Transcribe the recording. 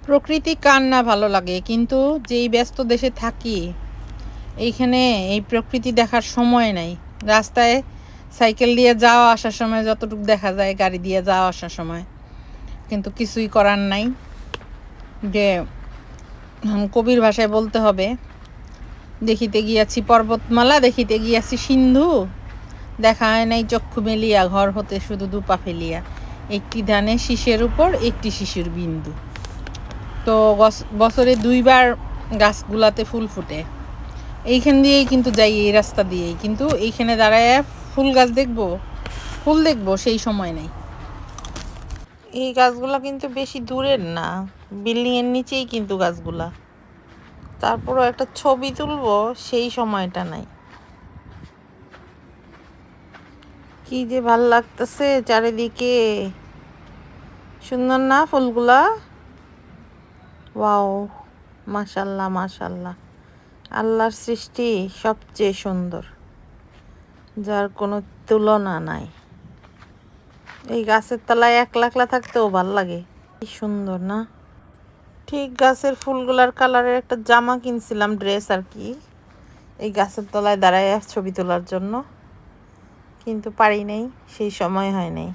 প্রকৃতি কার না ভালো লাগে, কিন্তু যেই ব্যস্ত দেশে থাকি এইখানে এই প্রকৃতি দেখার সময় নাই। রাস্তায় সাইকেল দিয়ে যাওয়া আসার সময় যতটুকু দেখা যায়, গাড়ি দিয়ে যাওয়া আসার সময়, কিন্তু কিছুই করার নাই। যে কবির ভাষায় বলতে হবে, দেখিতে গিয়াছি পর্বতমালা, দেখিতে গিয়াছি সিন্ধু, দেখা হয় নাই চক্ষু মেলিয়া, ঘর হতে শুধু দুপা ফেলিয়া, একটি ধানে শীষের উপর একটি শিশুর বিন্দু। তো বছরে 2বার গাছগুলাতে ফুল ফুটে। এইখান দিয়েই কিন্তু যাই, এই রাস্তা দিয়েই, কিন্তু এইখানে দাঁড়ায় ফুল গাছ দেখবো, ফুল দেখবো সেই সময় নেই। এই গাছগুলা কিন্তু বেশি দূরের না, বিল্ডিংয়ের নিচেই কিন্তু গাছগুলা। তারপরও একটা ছবি তুলবো সেই সময়টা নাই। কি যে ভাল লাগতেছে চারিদিকে, সুন্দর না ফুলগুলা? ওয়াও, মাশাল্লাহ মাশাল্লাহ, আল্লাহর সৃষ্টি সবচেয়ে সুন্দর, যার কোনো তুলনা নাই। এই গাছের তলায় একলা একলা থাকতেও ভাল লাগে, কি সুন্দর না? ঠিক গাছের ফুলগুলার কালারের একটা জামা কিনছিলাম, ড্রেস আর কি, এই গাছের তলায় দাঁড়ায় ছবি তোলার জন্য, কিন্তু পারি নাই, সেই সময় হয় নাই।